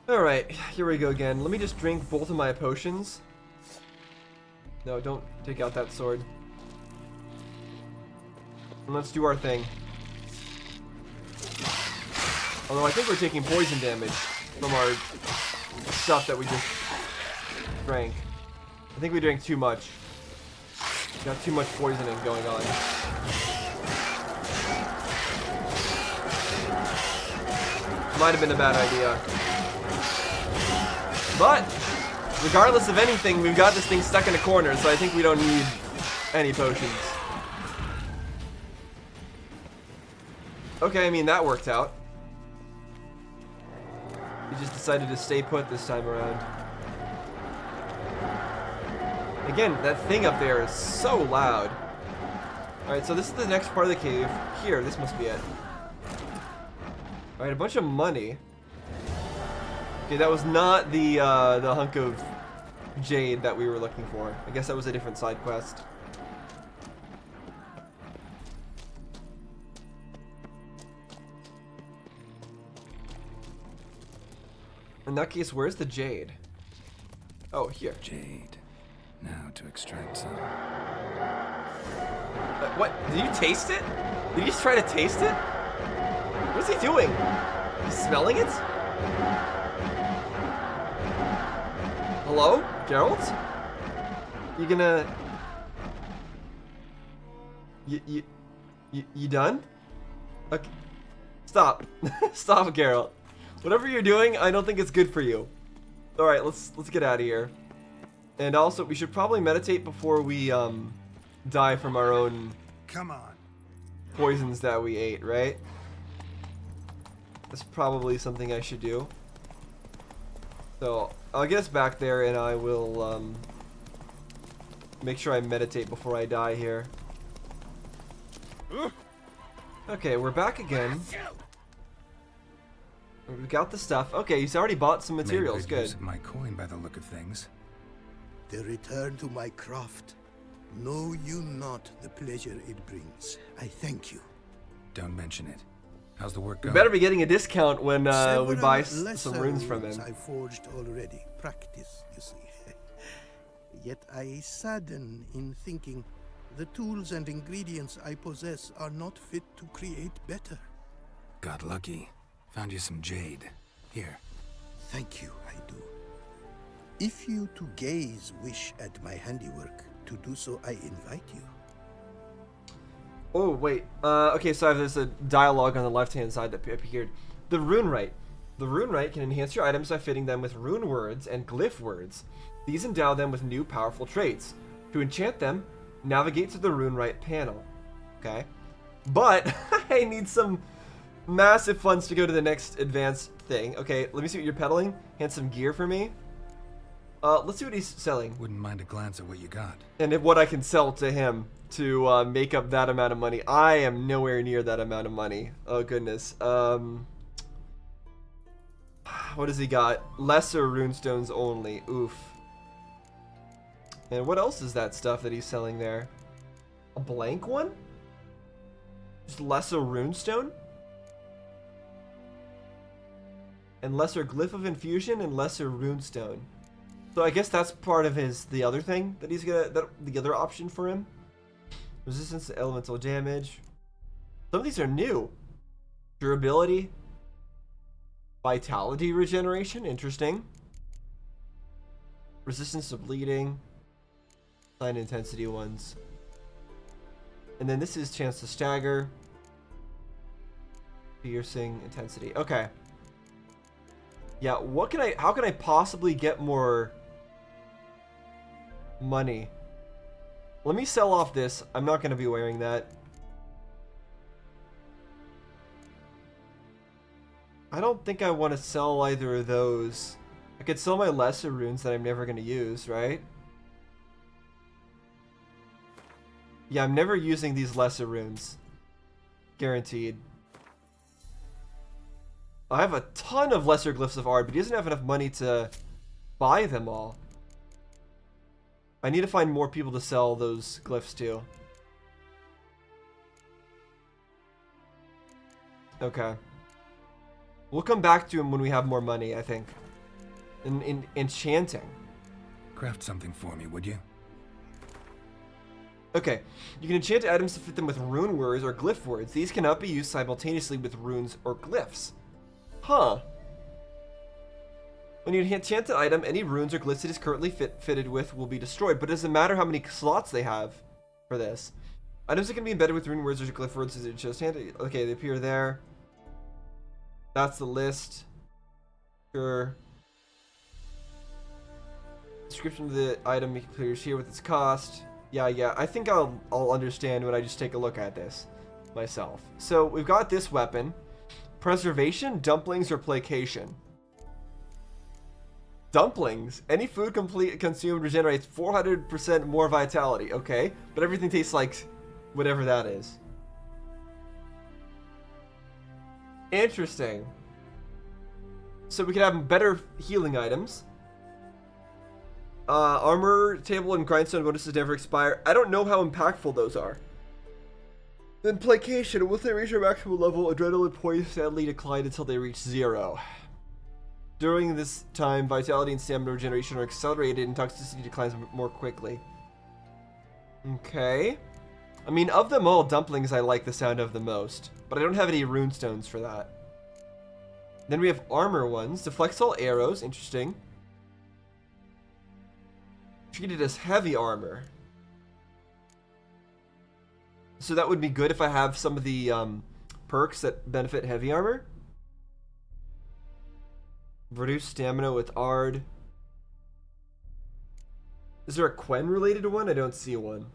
Alright, here we go again. Let me just drink both of my potions. No, don't take out that sword. And let's do our thing. Although I think we're taking poison damage from our stuff that we just drank. I think we drank too much. Got too much poisoning going on. Might have been a bad idea. But, regardless of anything, we've got this thing stuck in a corner, so I think we don't need any potions. Okay, I mean, that worked out. We just decided to stay put this time around. Again, that thing up there is so loud. Alright, so this is the next part of the cave. Here, this must be it. Alright, a bunch of money. Okay, that was not the hunk of jade that we were looking for. I guess that was a different side quest. In that case, where's the jade? Oh, here. Jade. Now to extract some. What? Did you taste it? Did you just try to taste it? What's he doing? He's smelling it? Hello? Geralt? You gonna... You done? Okay. Stop. Stop, Geralt. Whatever you're doing, I don't think it's good for you. Alright, let's get out of here. And also, we should probably meditate before we die from our own poisons that we ate, right? That's probably something I should do. So, I'll get us back there and I will make sure I meditate before I die here. Okay, we're back again. We got the stuff. Okay, he's already bought some materials. Good. Use of my coin by the look of things. The return to my craft. Know you not the pleasure it brings. I thank you. Don't mention it. How's the work We going? better be getting a discount when we buy Several some runes from him. I forged already. Practice, you see. Yet I sadden in thinking the tools and ingredients I possess are not fit to create better. Got lucky. Found you some jade. Here. Thank you, I do. If you to gaze wish at my handiwork, to do so I invite you. Oh, wait. Okay, so there's a dialogue on the left-hand side that appeared. The rune right. The rune right can enhance your items by fitting them with rune words and glyph words. These endow them with new powerful traits. To enchant them, navigate to the rune right panel. Okay. But I need some massive funds to go to the next advanced thing. Okay, let me see what you're peddling. Hand some gear for me. Let's see what he's selling. Wouldn't mind a glance at what you got. And what I can sell to him to make up that amount of money. I am nowhere near that amount of money. Oh, goodness. What does he got? Lesser runestones only. Oof. And what else is that stuff that he's selling there? A blank one? Just lesser runestone? And lesser glyph of infusion and lesser runestone. So I guess that's part of the other thing that he's gonna, the other option for him. Resistance to elemental damage. Some of these are new. Durability. Vitality regeneration, interesting. Resistance to bleeding. Sign intensity ones. And then this is chance to stagger. Piercing intensity. Okay. Yeah, how can I possibly get more money? Let me sell off this. I'm not going to be wearing that. I don't think I want to sell either of those. I could sell my lesser runes that I'm never going to use, right? Yeah, I'm never using these lesser runes. Guaranteed. I have a ton of lesser glyphs of art, but he doesn't have enough money to buy them all. I need to find more people to sell those glyphs to. Okay. We'll come back to him when we have more money, I think. in enchanting. Craft something for me, would you? Okay, you can enchant items to fit them with rune words or glyph words. These cannot be used simultaneously with runes or glyphs. Huh. When you enchant an item, any runes or glyphs it is currently fitted with will be destroyed, but it doesn't matter how many slots they have for this. Items that can be embedded with rune words or glyph words is it just handy? Okay, they appear there. That's the list. Sure. Description of the item appears here with its cost. Yeah, I think I'll understand when I just take a look at this myself. So we've got this weapon. Preservation, dumplings, or placation. Dumplings. Any food consumed regenerates 400% more vitality. Okay, but everything tastes like whatever that is. Interesting. So we can have better healing items. Armor table and grindstone bonuses never expire. I don't know how impactful those are. Then placation. Once they reach their maximum level, adrenaline points steadily decline until they reach 0. During this time, vitality and stamina regeneration are accelerated and toxicity declines more quickly. Okay. I mean, of them all, dumplings I like the sound of the most, but I don't have any runestones for that. Then we have armor ones. Deflects all arrows. Interesting. Treated as heavy armor. So that would be good if I have some of the perks that benefit heavy armor. Reduce stamina with Ard. Is there a Quen related one? I don't see one.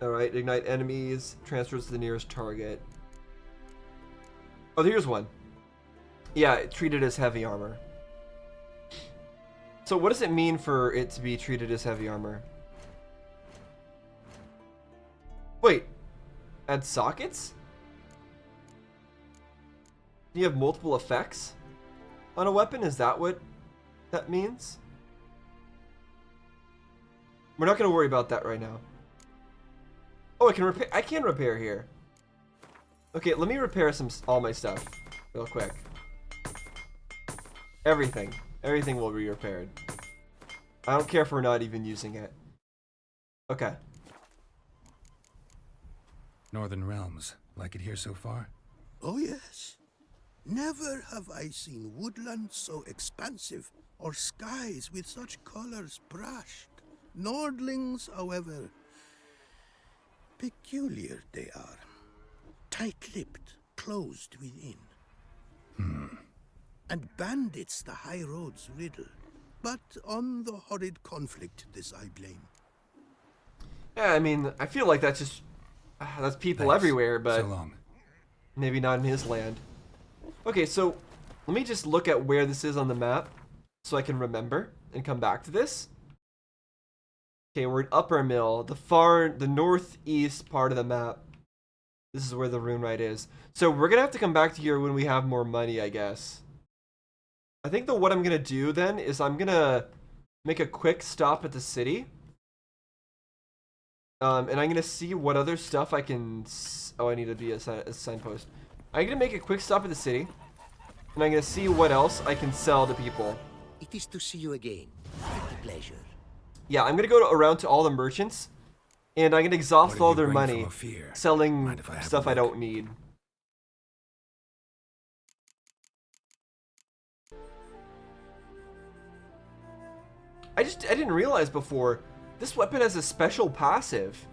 Alright, ignite enemies. Transfers to the nearest target. Oh, here's one. Yeah, treated as heavy armor. So what does it mean for it to be treated as heavy armor? Wait. Add sockets? You have multiple effects on a weapon? Is that what that means? We're not going to worry about that right now. Oh, I can repair. I can repair here. Okay, let me repair all my stuff real quick. Everything will be repaired. I don't care if we're not even using it. Okay. Northern Realms. Like it here so far? Oh yes. Never have I seen woodland so expansive, or skies with such colors brushed. Nordlings, however, peculiar they are. Tight-lipped, closed within. And bandits the high roads riddle. But on the horrid conflict this I blame. Yeah, I mean, I feel like that's just... that's people Thanks. everywhere, but So long. maybe not in his land. Okay, so let me just look at where this is on the map so I can remember and come back to this. Okay, we're in Upper Mill, the northeast part of the map. This is where the rune right is. So we're gonna have to come back to here when we have more money, I guess. I think that what I'm gonna do then is I'm gonna make a quick stop at the city. And I'm gonna see what other stuff I can... Oh, I need to be a signpost. I'm gonna make a quick stop at the city. And I'm gonna see what else I can sell to people. It is to see you again. With pleasure. Yeah, I'm gonna go around to all the merchants. And I'm gonna exhaust What all did you their bring money from Ophir? selling Mind if I have a stuff I look? don't need. I didn't realize before, this weapon has a special passive.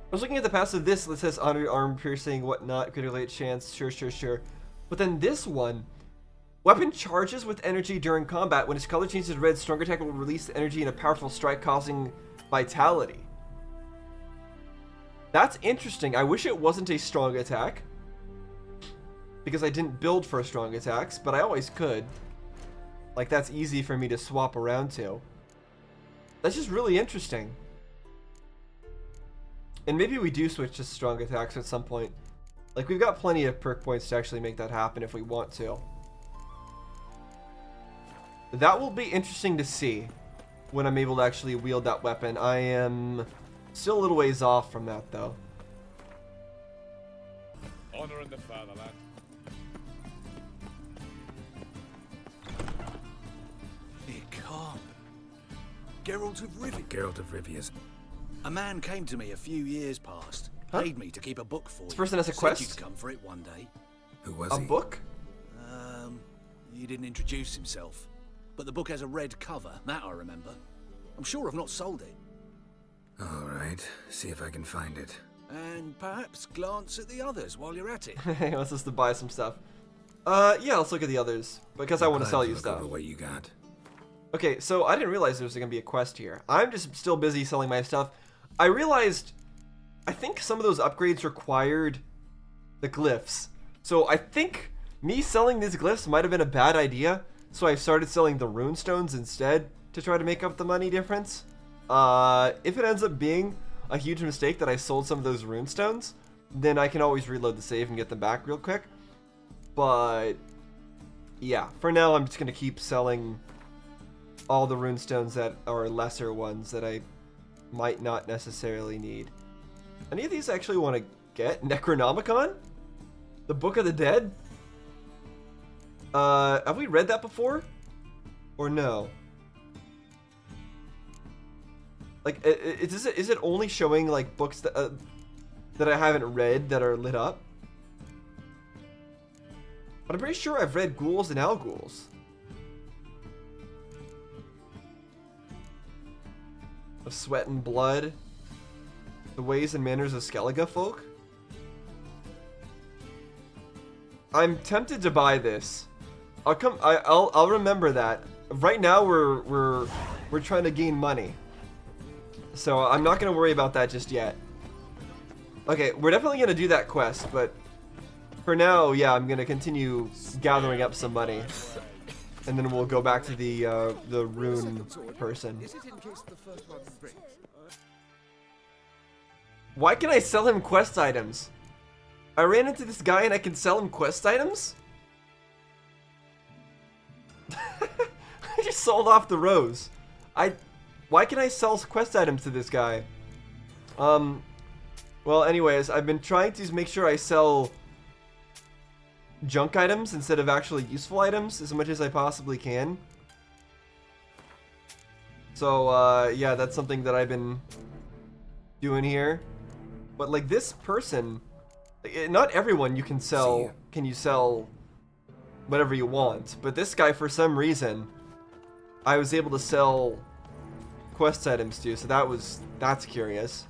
I was looking at the passive this that says honor, arm piercing, whatnot, critical hit chance, sure. But then this one, weapon charges with energy during combat. When its color changes to red, stronger attack will release the energy in a powerful strike, causing vitality. That's interesting. I wish it wasn't a strong attack, because I didn't build for strong attacks, but I always could. Like, that's easy for me to swap around to. That's just really interesting. And maybe we do switch to strong attacks at some point. Like, we've got plenty of perk points to actually make that happen if we want to. That will be interesting to see when I'm able to actually wield that weapon. I am still a little ways off from that, though. Honor in the fatherland. Geralt of Rivia. Geralt of Rivia's. A man came to me a few years past. Huh? Paid me to keep a book for you. This person has a Said quest? you'd come for it one day. Who was A he? book? He didn't introduce himself. But the book has a red cover, that I remember. I'm sure I've not sold it. All right, see if I can find it. And perhaps glance at the others while you're at it. He wants us to buy some stuff. Yeah, let's look at the others because I want to Glad sell you look stuff. over what you got. Okay, so I didn't realize there was gonna be a quest here. I'm just still busy selling my stuff. I realized, I think some of those upgrades required the glyphs. So I think me selling these glyphs might have been a bad idea. So I started selling the rune stones instead to try to make up the money difference. If it ends up being a huge mistake that I sold some of those rune stones, then I can always reload the save and get them back real quick. But yeah, for now I'm just gonna keep selling all the rune stones that are lesser ones that I might not necessarily need. Any of these I actually want to get? Necronomicon? The Book of the Dead? Have we read that before? Or no? Like, is it only showing like books that that I haven't read that are lit up? But I'm pretty sure I've read Ghouls and Al-Ghouls. Of Sweat and Blood. The Ways and Manners of Skellige Folk. I'm tempted to buy this. I'll remember that. Right now we're trying to gain money. So I'm not gonna worry about that just yet. Okay, we're definitely gonna do that quest, but for now, yeah, I'm gonna continue gathering up some money. And then we'll go back to the rune person. Why can I sell him quest items? I ran into this guy and I can sell him quest items? I just sold off the rose. Why can I sell quest items to this guy? Well, anyways, I've been trying to make sure I sell junk items instead of actually useful items as much as I possibly can. So, yeah, that's something that I've been doing here. But, like, this person, not everyone you can sell, can you sell whatever you want. But this guy, for some reason, I was able to sell quest items to, so that's curious.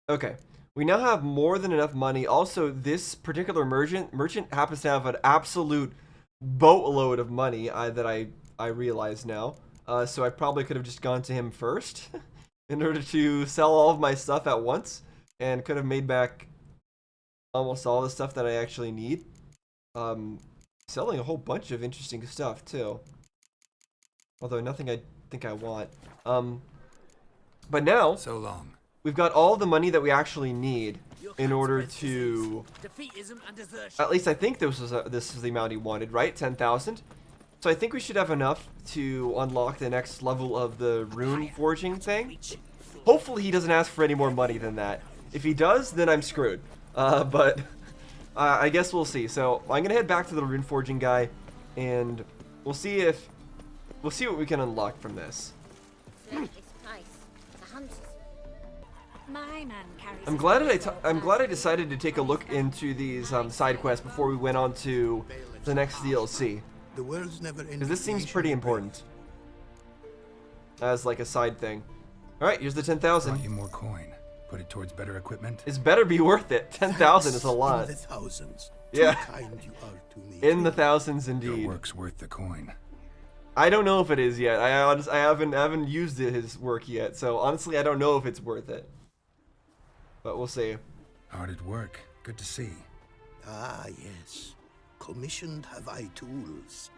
Okay. We now have more than enough money. Also, this particular merchant happens to have an absolute boatload of money that I realize now. So I probably could have just gone to him first in order to sell all of my stuff at once, and could have made back almost all the stuff that I actually need. Selling a whole bunch of interesting stuff too. Although nothing I think I want. But now, So long. we've got all the money that we actually need in order to, at least I think this is the amount he wanted, right? 10,000. So I think we should have enough to unlock the next level of the rune forging thing. Hopefully he doesn't ask for any more money than that. If he does, then I'm screwed. But I guess we'll see. So I'm gonna head back to the rune forging guy, and we'll see what we can unlock from this. I'm glad I decided to take a look into these side quests before we went on to the next DLC, The world's never ending. because this seems pretty important as like a side thing. All right, here's the 10,000. Brought you more coin. Put it towards better equipment. It's better be worth it. 10,000 is a lot. In the thousands. Yeah. Too kind you are to me. In the thousands, Your indeed. work's worth the coin. I don't know if it is yet. I haven't used his work yet, so honestly, I don't know if it's worth it. But we'll see. Hard at work. Good to see. Ah, yes. Commissioned have I tools.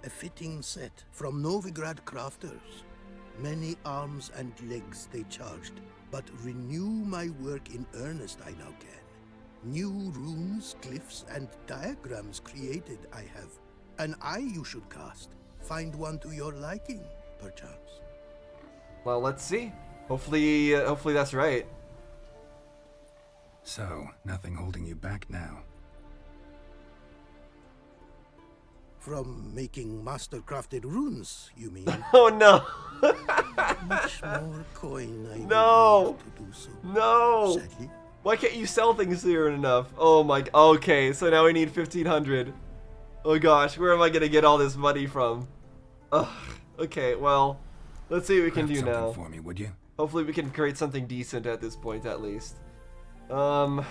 A fitting set from Novigrad crafters. Many arms and legs they charged, but renew my work in earnest I now can. New runes, glyphs, and diagrams created I have. An eye you should cast. Find one to your liking, perchance. Well, let's see. Hopefully that's right. So, nothing holding you back now. From making master-crafted runes, you mean? Oh no! Much more coin I No! will need to do so. No! Sadly. Why can't you sell things here enough? Oh my. Okay, so now we need 1,500. Oh gosh, where am I gonna get all this money from? Ugh. Okay, well, let's see what we can Craft do something now. for me, would you? Hopefully we can create something decent at this point at least. Yeah,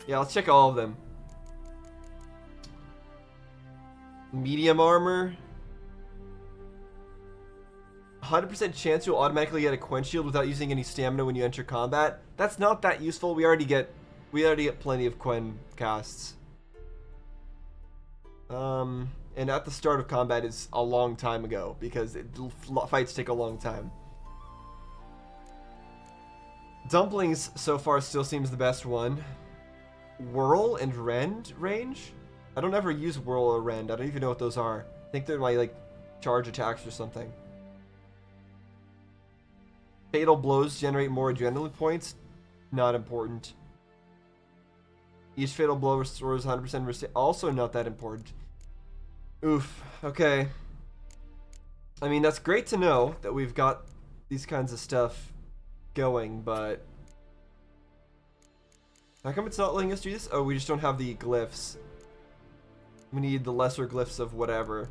let's check all of them. Medium armor. 100% chance you'll automatically get a quench shield without using any stamina when you enter combat. That's not that useful. We already get plenty of Quen casts. And at the start of combat is a long time ago because fights take a long time. Dumplings so far still seems the best one. Whirl and Rend range? I don't ever use Whirl or Rend. I don't even know what those are. I think they're my like charge attacks or something. Fatal blows generate more adrenaline points. Not important. Each fatal blow restores 100% also not that important. Oof. Okay. I mean, that's great to know that we've got these kinds of stuff going, but how come it's not letting us do this? Oh, we just don't have the glyphs. We need the lesser glyphs of whatever.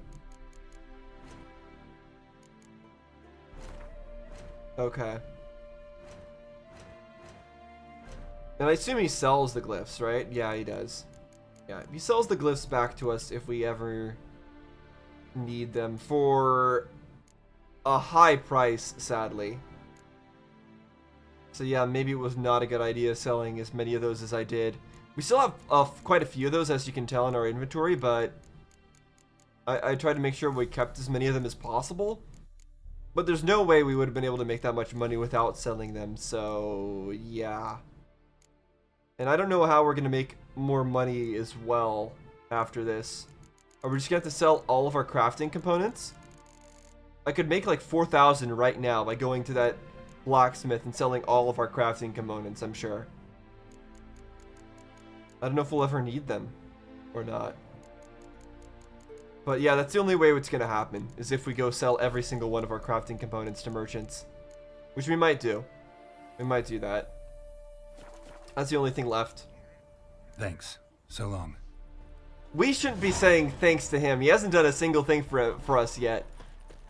Okay. And I assume he sells the glyphs, right? Yeah, he does. Yeah, he sells the glyphs back to us if we ever need them for a high price, sadly. So yeah, maybe it was not a good idea selling as many of those as I did. We still have quite a few of those, as you can tell, in our inventory, but I tried to make sure we kept as many of them as possible. But there's no way we would have been able to make that much money without selling them, so yeah. And I don't know how we're going to make more money as well after this. Are we just going to have to sell all of our crafting components? I could make like 4,000 right now by going to that blacksmith and selling all of our crafting components, I'm sure. I don't know if we'll ever need them or not. But yeah, that's the only way it's going to happen, is if we go sell every single one of our crafting components to merchants. Which we might do. We might do that. That's the only thing left. Thanks. So long. We shouldn't be saying thanks to him. He hasn't done a single thing for us yet.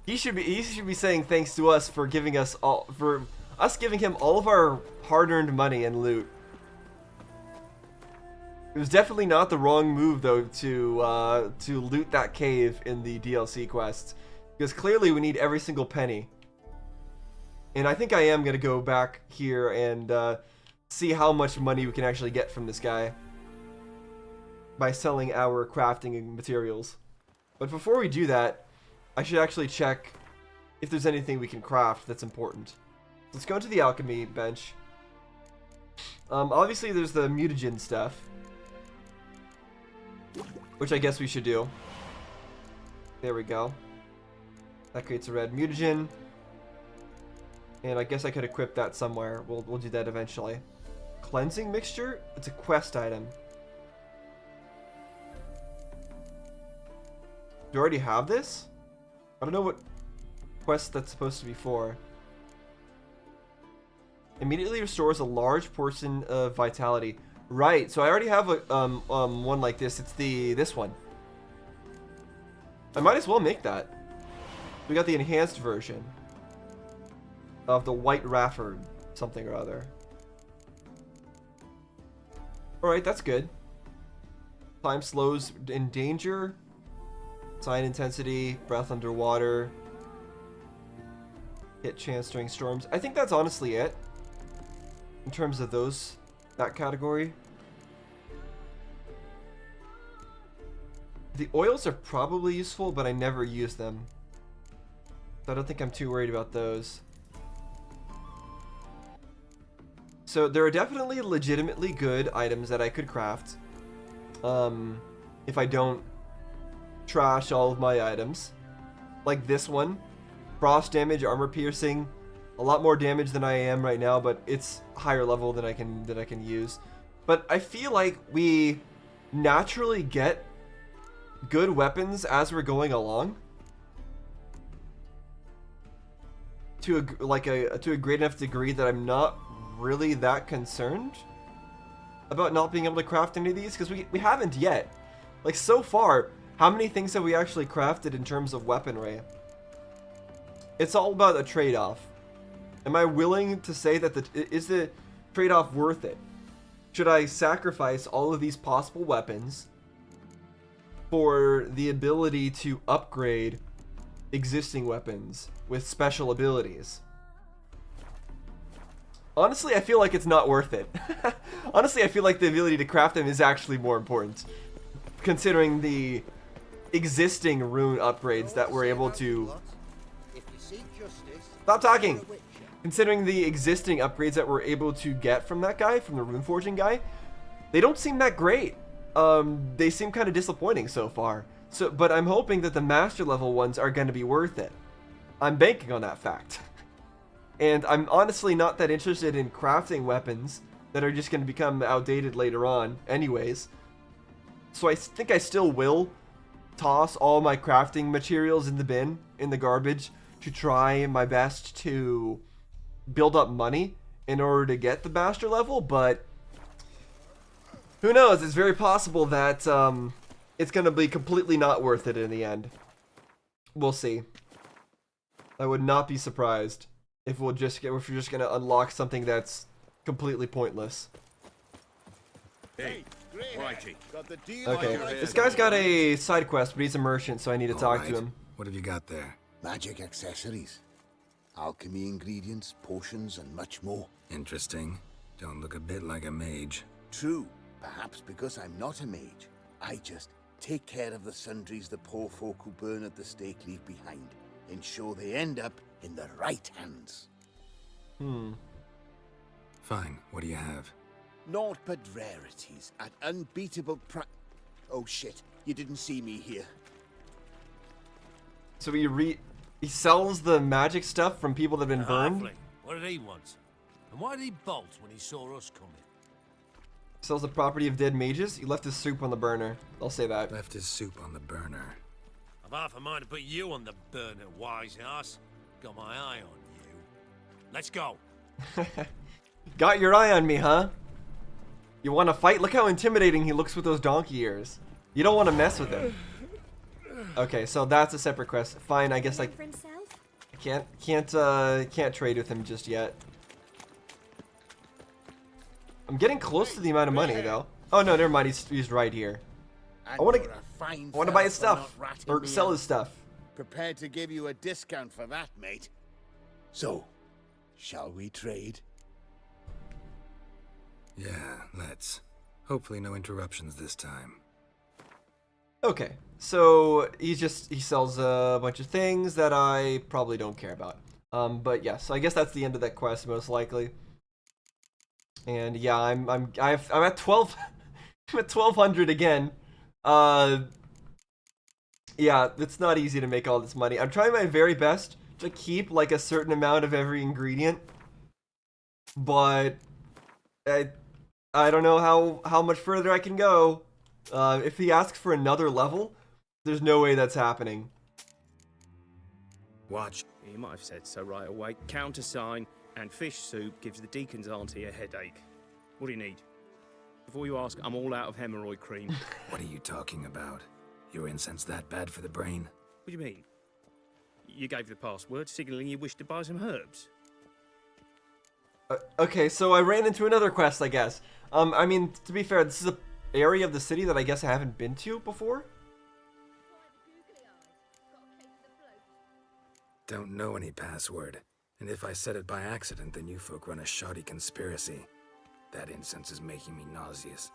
He should be saying thanks to us for giving us giving him all of our hard-earned money and loot. It was definitely not the wrong move though to loot that cave in the DLC quests, because clearly we need every single penny. And I think I am gonna go back here and see how much money we can actually get from this guy by selling our crafting materials. But before we do that, I should actually check if there's anything we can craft that's important. Let's go into the alchemy bench. Obviously there's the mutagen stuff, which I guess we should do. There we go. That creates a red mutagen. And I guess I could equip that somewhere. We'll do that eventually. Cleansing mixture? It's a quest item. Do you already have this? I don't know what quest that's supposed to be for. Immediately restores a large portion of vitality. Right, so I already have a one like this. It's this one. I might as well make that. We got the enhanced version of the White Rafford something or other. Alright, that's good. Time slows in danger. Sign intensity, breath underwater, hit chance during storms. I think that's honestly it in terms of that category. The oils are probably useful, but I never use them, so I don't think I'm too worried about those. So there are definitely legitimately good items that I could craft if I don't trash all of my items, like this one. Frost damage, armor piercing, a lot more damage than I am right now, but it's higher level than I can use. But I feel like we naturally get good weapons as we're going along to a great enough degree that I'm not really that concerned about not being able to craft any of these, because we haven't yet. Like, so far, how many things have we actually crafted in terms of weaponry? It's all about a trade-off. Am I willing to say that is the trade-off worth it? Should I sacrifice all of these possible weapons for the ability to upgrade existing weapons with special abilities? Honestly, I feel like it's not worth it. Honestly, I feel like the ability to craft them is actually more important, considering the existing rune upgrades that we're able to... Stop talking! Considering the existing upgrades that we're able to get from that guy, from the rune forging guy, they don't seem that great. They seem kind of disappointing so far. But I'm hoping that the master level ones are going to be worth it. I'm banking on that fact. And I'm honestly not that interested in crafting weapons that are just going to become outdated later on anyways. So I think I still will toss all my crafting materials in the bin, in the garbage, to try my best to build up money in order to get the master level, but who knows? It's very possible that it's going to be completely not worth it in the end. We'll see. I would not be surprised if we're just going to unlock something that's completely pointless. Hey, righty. Okay, this guy's got a side quest, but he's a merchant, so I need to talk to him. What have you got there? Magic accessories, alchemy ingredients, potions, and much more. Interesting. Don't look a bit like a mage. True, perhaps because I'm not a mage. I just take care of the sundries the poor folk who burn at the stake leave behind, ensure they end up in the right hands. Fine, what do you have? Naught but rarities at unbeatable Oh shit, you didn't see me here. So he sells the magic stuff from people that have been burned? Halfling, what did he want? And why did he bolt when he saw us coming? Sells the property of dead mages? He left his soup on the burner. I'll say that. Left his soup on the burner. I've half a mind to put you on the burner, wise ass. Got my eye on you. Let's go. Got your eye on me, huh? You want to fight? Look how intimidating he looks with those donkey ears. You don't want to mess with him. Okay, so that's a separate quest. Fine, I guess I can't trade with him just yet. I'm getting close to the amount of money though. Oh no, never mind. He's right here. I want to buy his stuff or sell his stuff. Prepared to give you a discount for that, mate. So, shall we trade? Yeah, let's. Hopefully no interruptions this time. Okay, so he sells a bunch of things that I probably don't care about. But yeah, so I guess that's the end of that quest most likely. And yeah, I'm at 12. I'm at 1200 again. Yeah, it's not easy to make all this money. I'm trying my very best to keep like a certain amount of every ingredient, but I don't know how much further I can go. If he asks for another level, there's no way that's happening. Watch. You might have said so right away. Countersign and fish soup gives the deacon's auntie a headache. What do you need? Before you ask, I'm all out of hemorrhoid cream. What are you talking about? Your incense that bad for the brain? What do you mean? You gave the password, signaling you wish to buy some herbs. Okay, so I ran into another quest, I guess. I mean, to be fair, this is an area of the city that I guess I haven't been to before. Don't know any password. And if I said it by accident, then you folk run a shoddy conspiracy. That incense is making me nauseous.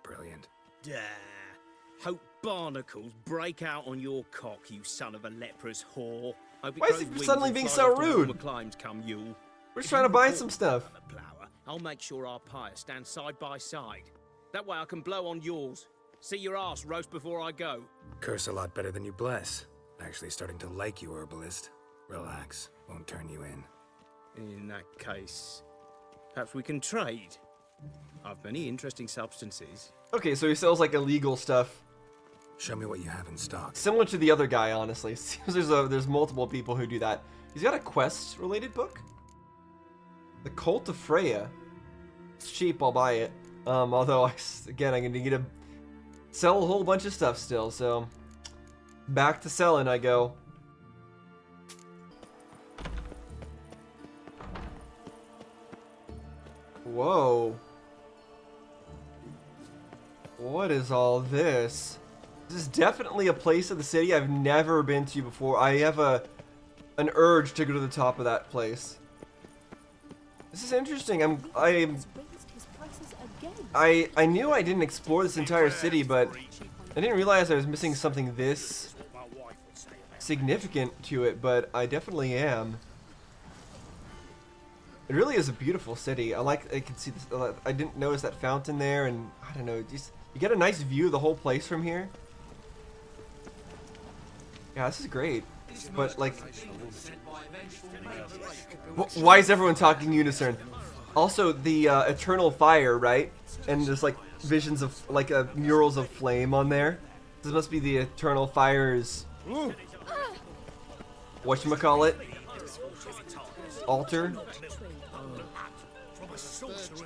Brilliant. Duh. Hope barnacles break out on your cock, you son of a leprous whore. Why is he suddenly being so rude? Climbs come Yule. We're just trying to buy some stuff. I'll make sure our pyres stand side by side. That way I can blow on yours. See your ass roast before I go. Curse a lot better than you bless. Actually starting to like you, herbalist. Relax. Won't turn you in. In that case, perhaps we can trade. I've many interesting substances. Okay, so he sells like illegal stuff. Show me what you have in stock. Similar to the other guy, honestly. Seems there's multiple people who do that. He's got a quest-related book. The Cult of Freya. It's cheap, I'll buy it. Although, again, I'm gonna need to sell a whole bunch of stuff still, so back to selling I go. Whoa. What is all this? This is definitely a place of the city I've never been to before. I have an urge to go to the top of that place. This is interesting. I knew I didn't explore this entire city, but I didn't realize I was missing something this significant to it, but I definitely am. It really is a beautiful city. I can see this. I didn't notice that fountain there, and I don't know, just you get a nice view of the whole place from here. Yeah, this is great. But like, why is everyone talking unison? Also, the eternal fire, right? And there's like visions of like murals of flame on there. This must be the eternal fire's whatchamacallit? Altar.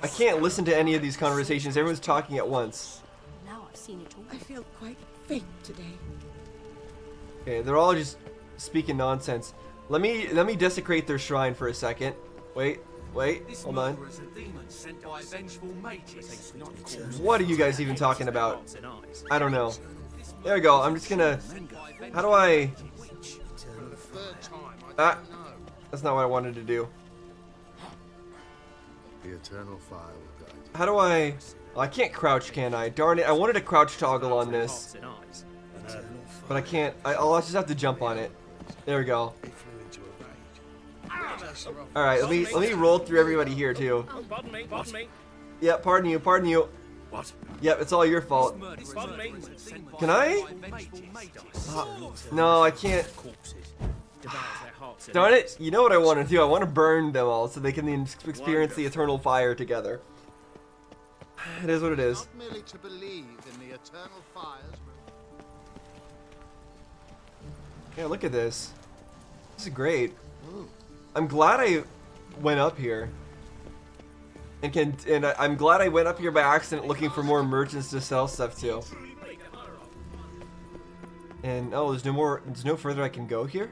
I can't listen to any of these conversations. Everyone's talking at once. Now I've seen it all. I feel quite faint today. Okay, they're all just speaking nonsense. Let me desecrate their shrine for a second. Wait, hold on. What are you guys even talking about? I don't know. There we go. I'm just gonna. How do I? Ah, that's not what I wanted to do. The eternal fire will guide you. How do I? Oh, I can't crouch, can I? Darn it! I wanted to crouch toggle on this, but I can't. I'll just have to jump on it. There we go. All right, let me roll through everybody here too. Pardon me. Yeah, pardon you. What? Yep, it's all your fault. Can I? No, I can't. Darn it! You know what I want to do? I want to burn them all so they can experience the eternal fire together. It is what it is. Not merely to believe in the eternal fires. Yeah, look at this. This is great. I'm glad I went up here. And I'm glad I went up here by accident looking for more merchants to sell stuff to. And oh, there's no further I can go here?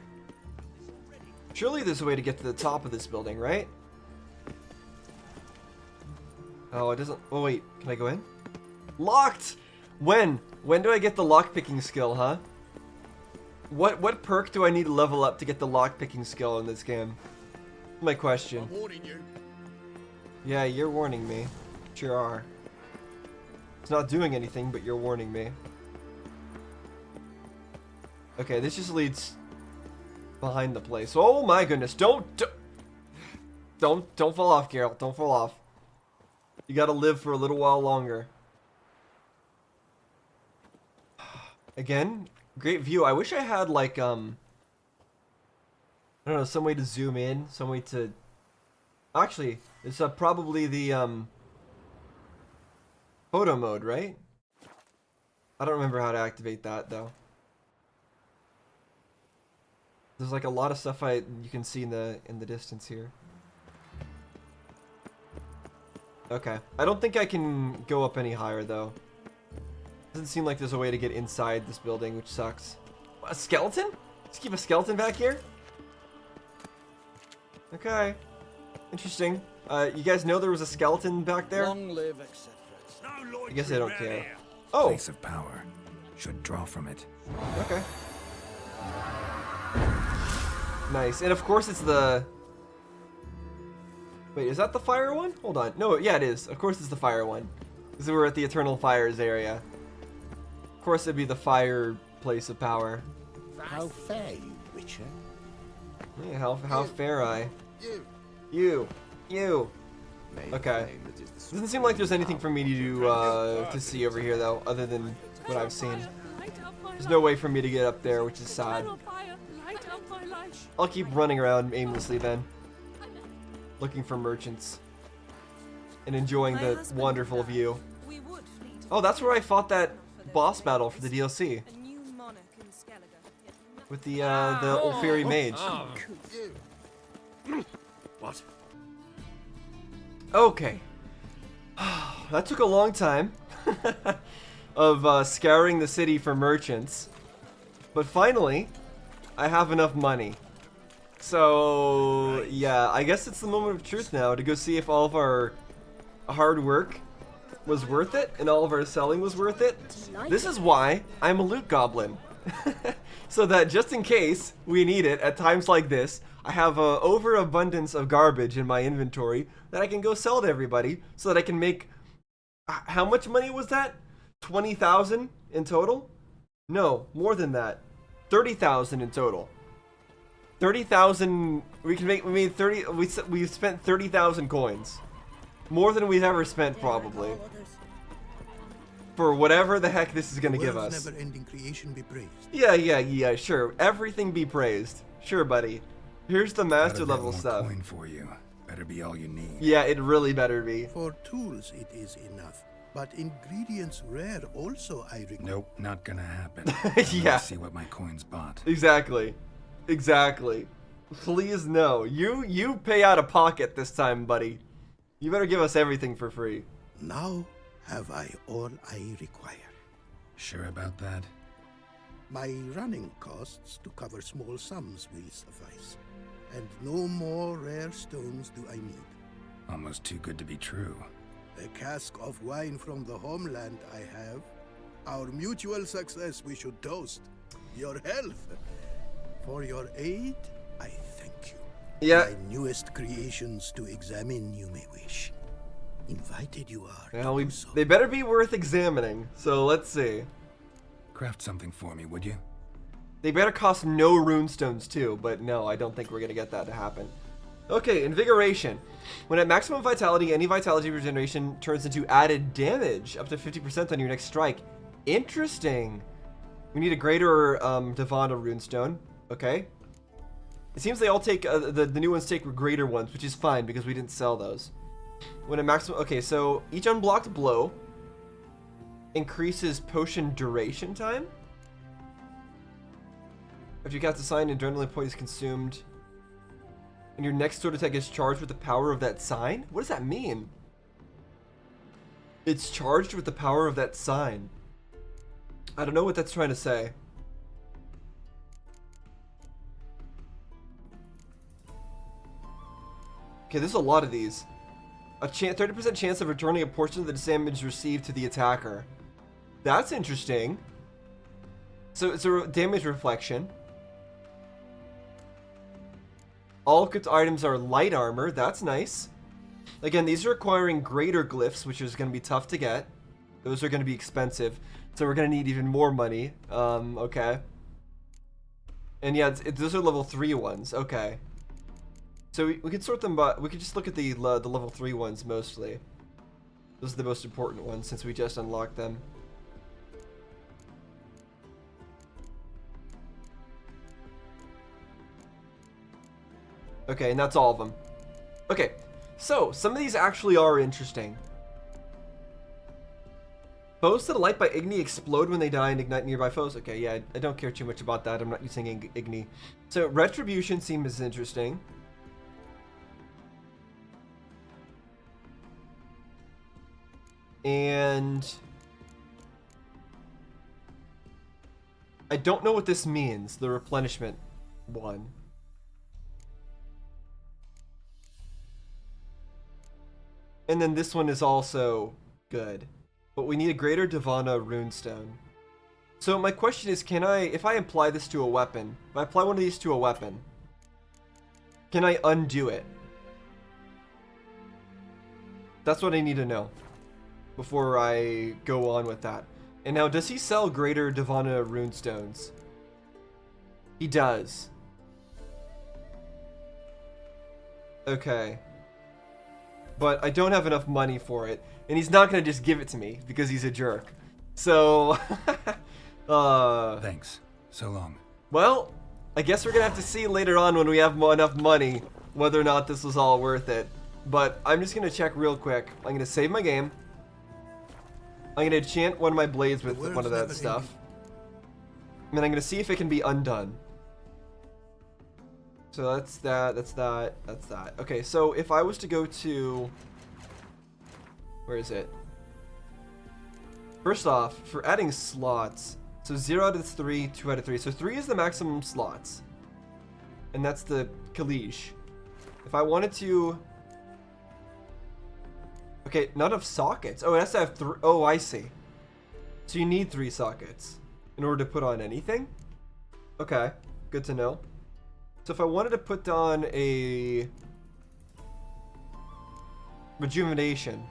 Surely there's a way to get to the top of this building, right? Oh, it doesn't. Oh wait, can I go in? Locked! When? When do I get the lockpicking skill, huh? What perk do I need to level up to get the lockpicking skill in this game? My question. I'm warning you. Yeah, you're warning me. Sure are. It's not doing anything, but you're warning me. Okay, this just leads behind the place. Oh my goodness! Don't fall off, Geralt. Don't fall off. You gotta live for a little while longer. Again, great view. I wish I had like I don't know, some way to zoom in, some way to. Actually, it's probably the photo mode, right? I don't remember how to activate that though. There's like a lot of stuff you can see in the distance here. Okay, I don't think I can go up any higher though. Doesn't seem like there's a way to get inside this building, which sucks. A skeleton? Let's keep a skeleton back here? Okay. Interesting. You guys know there was a skeleton back there? Long live, etc. I guess I don't care. Oh! Place of power. Should draw from it. Okay. Nice. And of course it's the... Wait, is that the fire one? Hold on. No, yeah, it is. Of course it's the fire one. Because we're at the Eternal Fires area. Of course it'd be the fire place of power. How fare you, Witcher? Yeah, how fair I. You. Okay. Doesn't seem like there's anything for me to see over here though, other than what I've seen. There's no way for me to get up there, which is sad. I'll keep running around aimlessly then, looking for merchants and enjoying the wonderful view. Oh, that's where I fought that boss battle for the DLC A new monarch in Skellige. with the old fairy mage. What? Okay. That took a long time of scouring the city for merchants. But finally, I have enough money. So, yeah, I guess it's the moment of truth now to go see if all of our hard work was worth it and all of our selling was worth it. This is why I'm a loot goblin. So that just in case we need it at times like this, I have an overabundance of garbage in my inventory that I can go sell to everybody so that I can make... How much money was that? 20,000 in total? No, more than that. 30,000 in total. 30,000... We made 30... We spent 30,000 coins. More than we've ever spent, probably. For whatever the heck this is gonna give us. Never-ending creation be praised. Yeah, sure. Everything be praised. Sure, buddy. Here's the master Got a bit level more stuff. coin for you. Better be all you need. Yeah, it really better be. For tools it is enough, but ingredients rare also I require. Nope, not gonna happen. Yeah. Let's see what my coins bought. Exactly. Please no. You pay out of pocket this time, buddy. You better give us everything for free. Now have I all I require. Sure about that? My running costs to cover small sums will suffice, and no more rare stones do I need. Almost too good to be true. A cask of wine from the homeland I have. Our mutual success we should toast. Your health. For your aid, I thank you. Yeah. My newest creations to examine you may wish. Invited you are. Well, to do so. they better be worth examining. So let's see. Craft something for me, would you? They better cost no runestones too, but no, I don't think we're gonna get that to happen. Okay, invigoration. When at maximum vitality, any vitality regeneration turns into added damage, up to 50% on your next strike. Interesting. We need a greater Devana runestone. Okay. It seems they all take, the new ones take greater ones, which is fine because we didn't sell those. When at maximum, okay, so each unblocked blow increases potion duration time. If you cast a sign, adrenaline point is consumed. And your next sword attack is charged with the power of that sign? What does that mean? It's charged with the power of that sign. I don't know what that's trying to say. Okay, there's a lot of these. A 30% chance of returning a portion of the damage received to the attacker. That's interesting. So it's a damage reflection. All equipped items are light armor. That's nice. Again, these are requiring greater glyphs, which is going to be tough to get. Those are going to be expensive. So we're going to need even more money. Okay. And yeah, those are level 3 ones. Okay. So we could sort them by... We could just look at the level 3 ones mostly. Those are the most important ones since we just unlocked them. Okay, and that's all of them. Okay, so some of these actually are interesting. Foes that are light by Igni explode when they die and ignite nearby foes. Okay, yeah, I don't care too much about that. I'm not using Igni. So Retribution seems interesting. And I don't know what this means, the replenishment one. And then this one is also good. But we need a greater Devana runestone. So my question is, can I, if I apply this to a weapon, if I apply one of these to a weapon, can I undo it? That's what I need to know before I go on with that. And now, does he sell greater Devana runestones? He does. Okay. But I don't have enough money for it. And he's not going to just give it to me because he's a jerk. So, Thanks. So long. well, I guess we're going to have to see later on when we have enough money whether or not this was all worth it. But I'm just going to check real quick. I'm going to save my game. I'm gonna enchant one of my blades with world's one of that never stuff. ending. And I'm gonna see if it can be undone. So that's that, that's that, that's that. Okay, so if I was to go to... Where is it? First off, for adding slots, so 0 out of 3, 2 out of 3. So 3 is the maximum slots. And that's the Kalish. If I wanted to... Okay, none of sockets. Oh, it has to have 3. Oh, I see. So you need 3 sockets in order to put on anything? Okay, good to know. So if I wanted to put on a rejuvenation.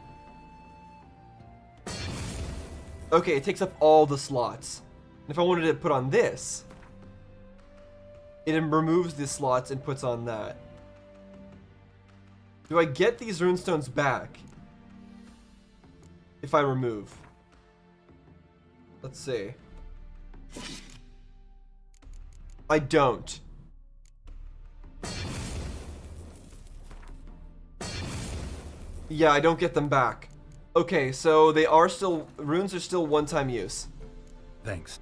Okay, it takes up all the slots. And if I wanted to put on this, it removes the slots and puts on that. Do I get these runestones back if I remove? Let's see. I don't. Yeah, I don't get them back. Okay, so they are still... Runes are still one-time use. Thanks.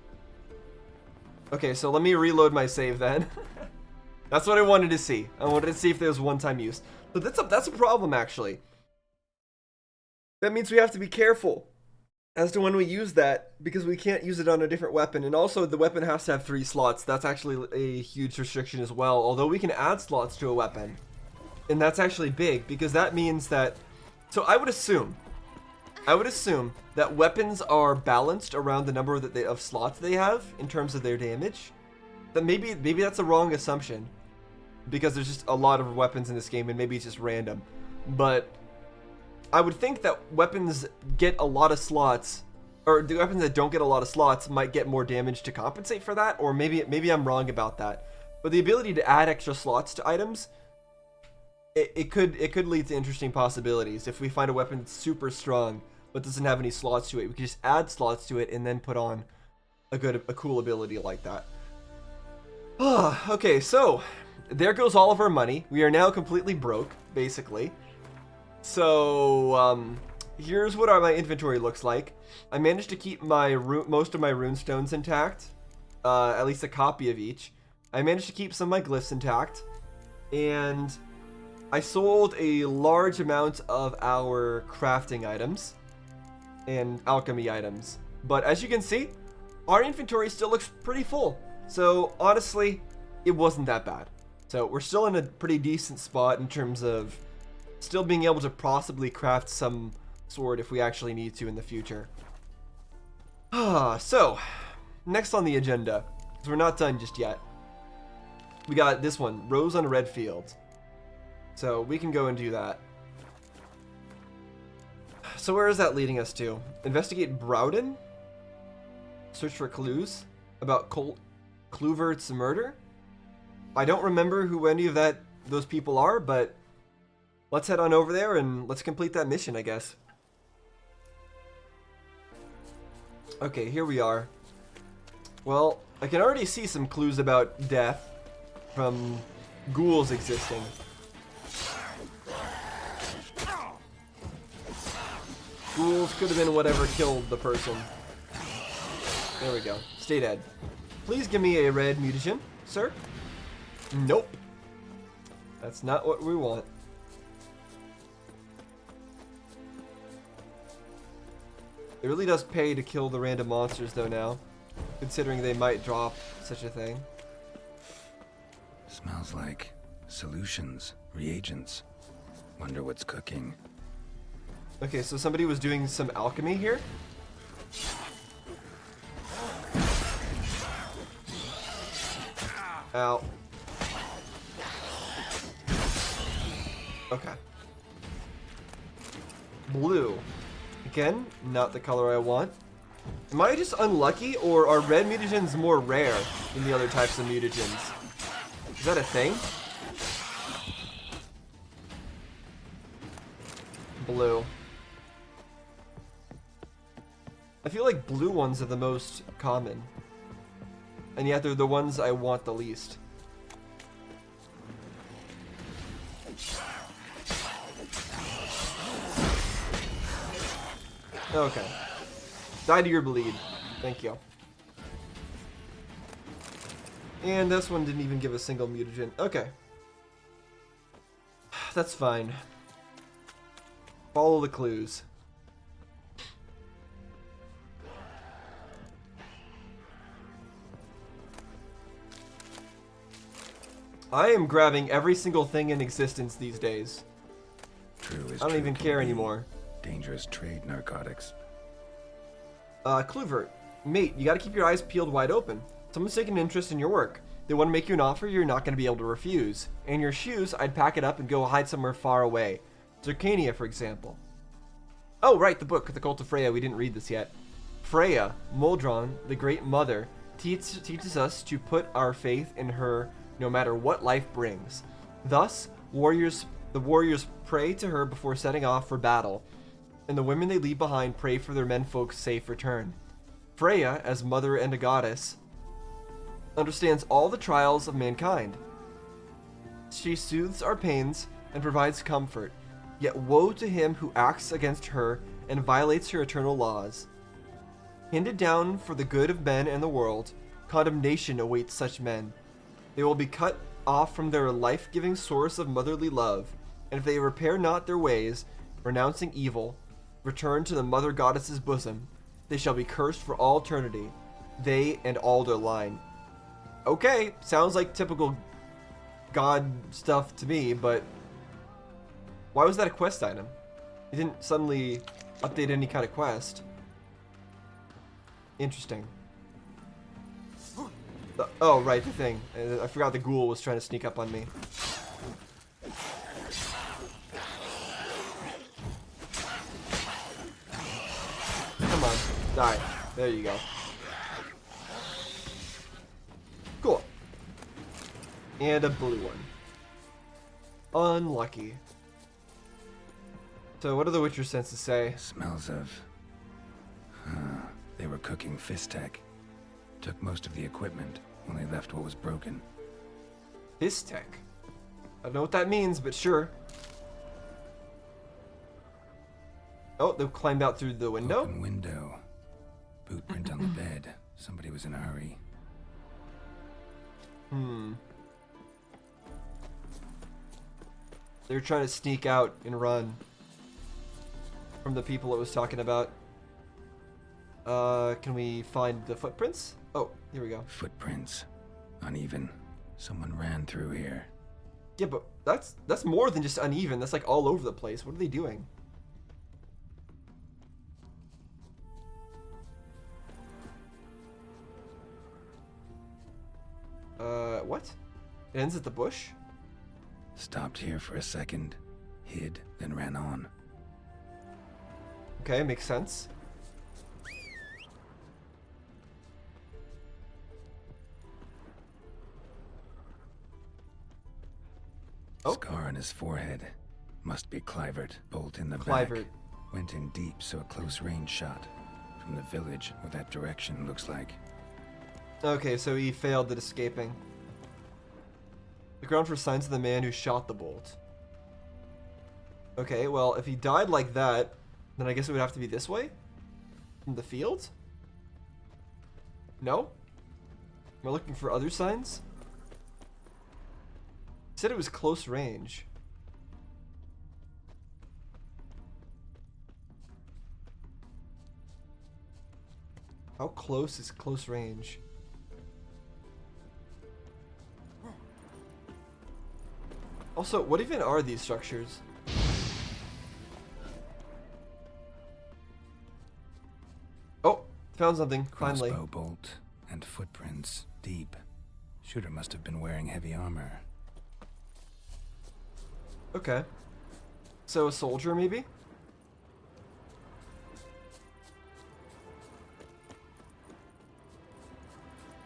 Okay, so let me reload my save then. That's what I wanted to see. I wanted to see if there was one-time use. But that's a problem, actually. That means we have to be careful as to when we use that, because we can't use it on a different weapon. And also, the weapon has to have 3 slots. That's actually a huge restriction as well, although we can add slots to a weapon. And that's actually big, because that means that... So I would assume that weapons are balanced around the number of slots they have in terms of their damage. That maybe that's a wrong assumption, because there's just a lot of weapons in this game, and maybe it's just random. But I would think that weapons get a lot of slots, or the weapons that don't get a lot of slots might get more damage to compensate for that, or maybe I'm wrong about that. But the ability to add extra slots to items, it could lead to interesting possibilities. If we find a weapon that's super strong but doesn't have any slots to it, we can just add slots to it and then put on a cool ability like that. Okay, so there goes all of our money. We are now completely broke, basically. So here's what my inventory looks like. I managed to keep my most of my runestones intact, at least a copy of each. I managed to keep some of my glyphs intact, and I sold a large amount of our crafting items and alchemy items. But as you can see, our inventory still looks pretty full. So honestly, it wasn't that bad. So we're still in a pretty decent spot in terms of still being able to possibly craft some sword if we actually need to in the future. So, next on the agenda, because we're not done just yet, we got this one, Rose on Red Field. So we can go and do that. So where is that leading us to? Investigate Browden? Search for clues about Kluvert's murder? I don't remember who any of those people are, but let's head on over there and let's complete that mission, I guess. Okay, here we are. Well, I can already see some clues about death from ghouls existing. Ghouls could have been whatever killed the person. There we go. Stay dead. Please give me a red mutagen, sir. Nope. That's not what we want. It really does pay to kill the random monsters though now, considering they might drop such a thing. Smells like solutions, reagents. Wonder what's cooking. Okay, so somebody was doing some alchemy here. Ow. Okay. Blue. Again, not the color I want. Am I just unlucky, or are red mutagens more rare than the other types of mutagens? Is that a thing? Blue. I feel like blue ones are the most common. And yet they're the ones I want the least. Okay. Die to your bleed. Thank you. And this one didn't even give a single mutagen. Okay. That's fine. Follow the clues. I am grabbing every single thing in existence these days. True as I don't even true care can be. anymore. Dangerous trade, narcotics. Cluvert, mate, you gotta keep your eyes peeled wide open. Someone's taking an interest in your work. They want to make you an offer you're not going to be able to refuse. And your shoes, I'd pack it up and go hide somewhere far away. Zircania, for example. Oh, right, the book, The Cult of Freya. We didn't read this yet. Freya, Moldron, the Great Mother, teaches us to put our faith in her no matter what life brings. Thus, the warriors pray to her before setting off for battle, and the women they leave behind pray for their menfolk's safe return. Freya, as mother and a goddess, understands all the trials of mankind. She soothes our pains and provides comfort, yet woe to him who acts against her and violates her eternal laws. Handed down for the good of men and the world, condemnation awaits such men. They will be cut off from their life-giving source of motherly love, and if they repair not their ways, renouncing evil, return to the mother goddess's bosom, they shall be cursed for all eternity, they and all their line. Okay, sounds like typical god stuff to me, but why was that a quest item? It didn't suddenly update any kind of quest. Interesting. Oh, right, the thing. I forgot the ghoul was trying to sneak up on me. Come on, die. There you go. Cool. And a blue one. Unlucky. So what do the Witcher senses say? Smells of... They were cooking Fistek. Took most of the equipment, only left what was broken. Fistek? I don't know what that means, but sure. Oh, they climbed out through the window? Open window. Boot print on the bed. Somebody was in a hurry. They were trying to sneak out and run from the people it was talking about. Can we find the footprints? Oh, here we go. Footprints. Uneven. Someone ran through here. Yeah, but that's more than just uneven. That's like all over the place. What are they doing? What? It ends at the bush? Stopped here for a second. Hid, then ran on. Okay, makes sense. Oh. Scar on his forehead. Must be Clivert. Bolt in the Clivert. back. Went in deep, so a close range shot. From the village, what that direction looks like. Okay, so he failed at escaping. Look around for signs of the man who shot the bolt. Okay, well, if he died like that, then I guess it would have to be this way? From the field? No? Am I looking for other signs? He said it was close range. How close is close range? Also, what even are these structures? Oh, found something, finally. Crossbow bolt and footprints deep. Shooter must have been wearing heavy armor. Okay. So a soldier, maybe?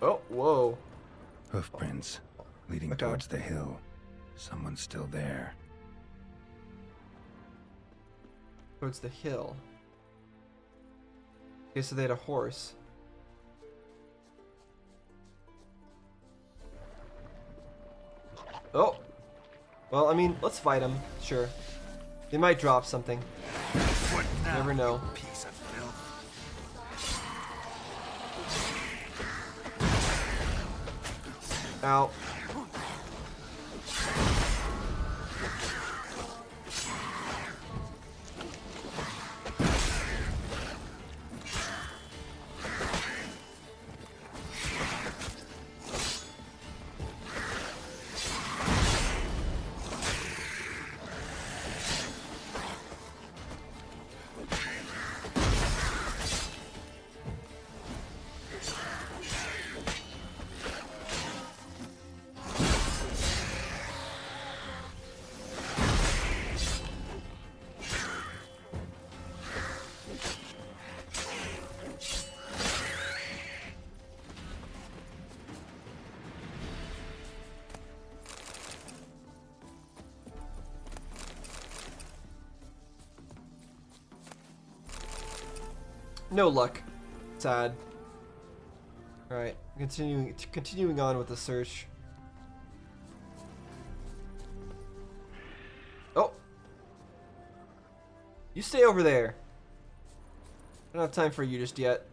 Oh, whoa. Hoofprints leading Okay. towards the hill. Someone's still there. Towards the hill. Okay, so they had a horse. Oh! Well, I mean, let's fight them. Sure. They might drop something. You never know. Piece of filth. Ow. No luck. Sad. Alright, continuing on with the search. Oh! You stay over there. I don't have time for you just yet.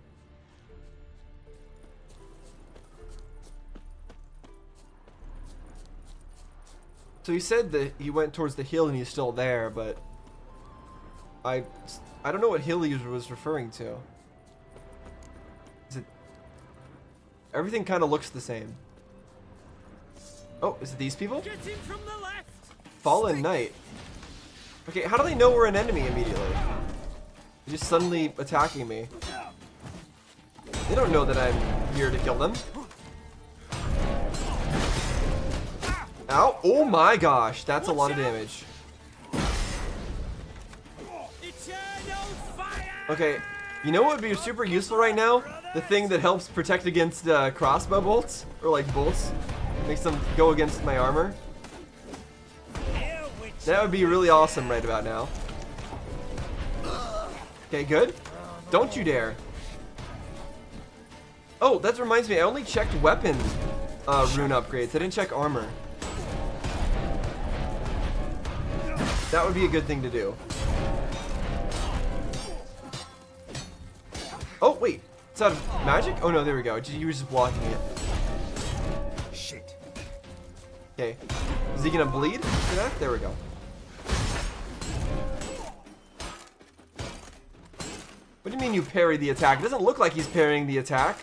So he said that he went towards the hill and he's still there, but I don't know what hill he was referring to. Is it... Everything kind of looks the same. Oh, is it these people? Get in from the left. Fallen Knight. Okay, how do they know we're an enemy immediately? They're just suddenly attacking me. They don't know that I'm here to kill them. Ow! Oh my gosh, that's a lot of damage. Okay, you know what would be super useful right now? The thing that helps protect against crossbow bolts, or like bolts, makes them go against my armor. That would be really awesome right about now. Okay, good. Don't you dare. Oh, that reminds me, I only checked weapon rune upgrades. I didn't check armor. That would be a good thing to do. Oh, wait. It's out of magic? Oh, no, there we go. You were just blocking it. Shit. Okay. Is he gonna bleed for that? There we go. What do you mean you parry the attack? It doesn't look like he's parrying the attack.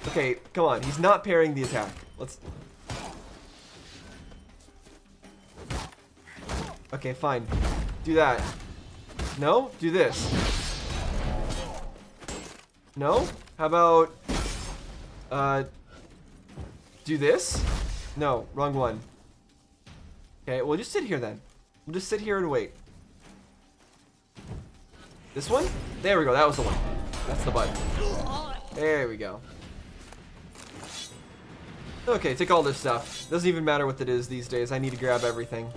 Okay, come on. He's not parrying the attack. Let's... Okay, fine. Do that. No? Do this. No? How about... do this? No, wrong one. Okay, well just sit here then. We'll just sit here and wait. This one? There we go, that was the one. That's the button. There we go. Okay, take all this stuff. Doesn't even matter what it is these days. I need to grab everything.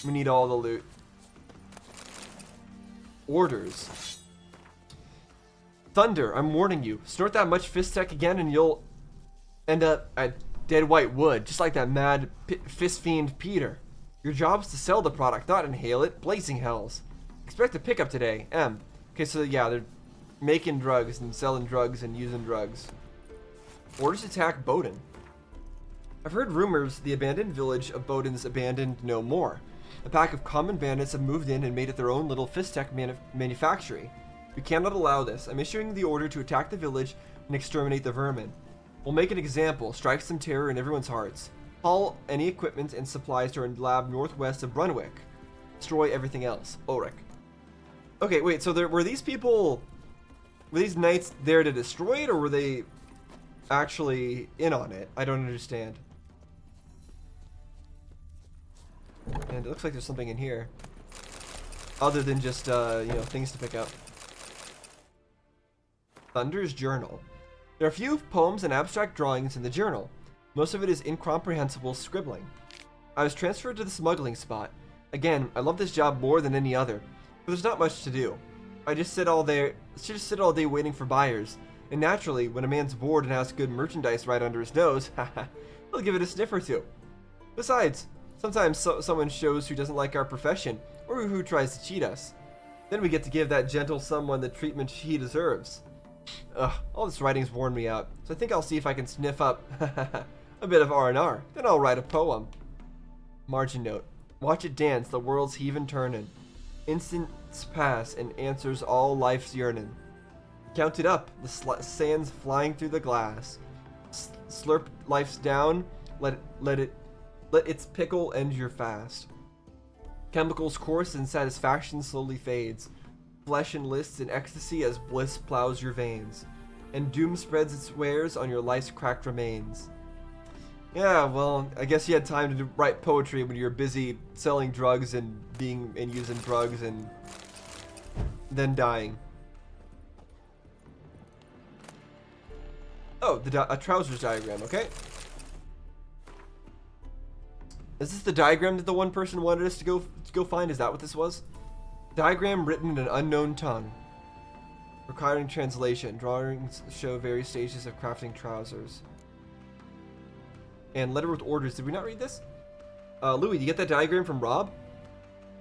We need all the loot. Orders. Thunder, I'm warning you. Snort that much fist tech again and you'll end up at dead white wood, just like that mad fist fiend Peter. Your job is to sell the product, not inhale it. Blazing hells. Expect a pickup today. M. Okay, so yeah, they're making drugs and selling drugs and using drugs. Orders attack Bowden. I've heard rumors the abandoned village of Bowden's abandoned no more. A pack of common bandits have moved in and made it their own little fist tech manufactory. We cannot allow this. I'm issuing the order to attack the village and exterminate the vermin. We'll make an example, strike some terror in everyone's hearts. Haul any equipment and supplies to our lab northwest of Brunwick. Destroy everything else. Ulrich. Okay, wait, so were these people... Were these knights there to destroy it, or were they actually in on it? I don't understand. And it looks like there's something in here. Other than just, you know, things to pick up. Thunder's Journal. There are a few poems and abstract drawings in the journal. Most of it is incomprehensible scribbling. I was transferred to the smuggling spot. Again, I love this job more than any other, but there's not much to do. I just sit all day waiting for buyers. And naturally, when a man's bored and has good merchandise right under his nose, he'll give it a sniff or two. Besides, sometimes someone shows who doesn't like our profession, or who tries to cheat us. Then we get to give that gentle someone the treatment he deserves. Ugh, all this writing's worn me out, so I think I'll see if I can sniff up a bit of R&R. Then I'll write a poem. Margin note. Watch it dance, the world's heaving turning. Instants pass and answers all life's yearning. Count it up, the sands flying through the glass. Slurp life's down, let its pickle end your fast. Chemicals course and satisfaction slowly fades. Flesh enlists in ecstasy as bliss plows your veins. And doom spreads its wares on your life's cracked remains. Yeah, well, I guess you had time to write poetry when you were busy selling drugs and using drugs and then dying. Oh, a trousers diagram, okay. Is this the diagram that the one person wanted us to go find? Is that what this was? Diagram written in an unknown tongue. Requiring translation. Drawings show various stages of crafting trousers. And letter with orders. Did we not read this? Louis, do you get that diagram from Rob?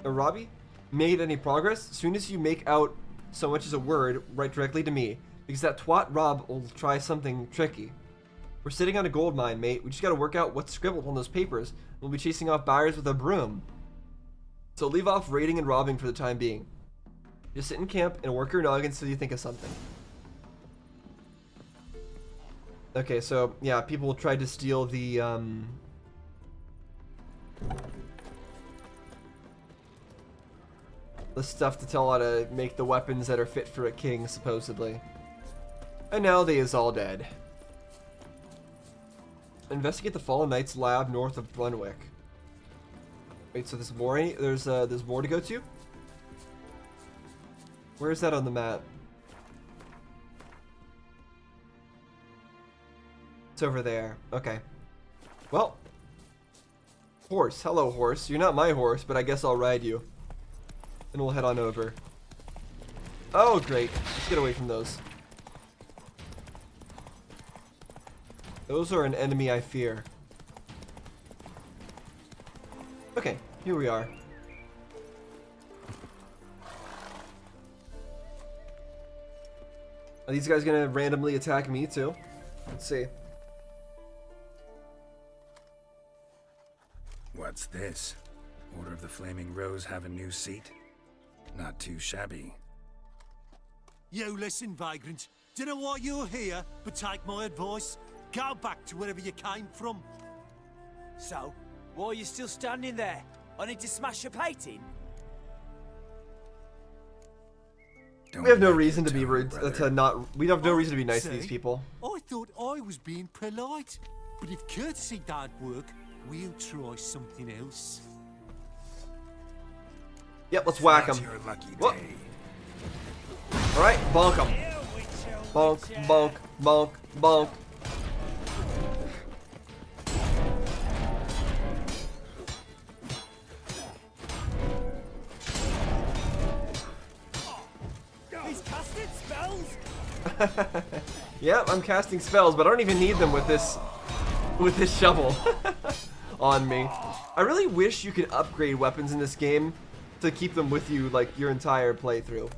Or Robbie? Made any progress? As soon as you make out so much as a word, write directly to me. Because that twat Rob will try something tricky. We're sitting on a gold mine, mate. We just gotta work out what's scribbled on those papers. We'll be chasing off buyers with a broom. So leave off raiding and robbing for the time being. Just sit in camp and work your noggin until you think of something. Okay, so yeah, people tried to steal the stuff to tell how to make the weapons that are fit for a king, supposedly. And now they is all dead. Investigate the Fallen Knights lab north of Brunwick. Wait, so there's more? There's more to go to? Where is that on the map? It's over there. Okay. Well. Horse. Hello, horse. You're not my horse, but I guess I'll ride you. And we'll head on over. Oh, great. Let's get away from those. Those are an enemy I fear. Okay, here we are. Are these guys gonna randomly attack me too? Let's see. What's this? Order of the Flaming Rose have a new seat? Not too shabby. You listen, vagrant. Do you know why you're here? But take my advice. Go back to wherever you came from. So, why are you still standing there? I need to smash your painting? Don't We have no make reason it to be tone, rude, brother. we have no reason to be nice to See? these people. I thought I was being polite. But if courtesy don't work, we'll try something else. Yep, let's whack Not them. your lucky Whoop. day. Alright, bonk them. Bonk, bonk, bonk, bonk. He's casting spells! Yep, I'm casting spells, but I don't even need them with this shovel on me. I really wish you could upgrade weapons in this game to keep them with you like your entire playthrough.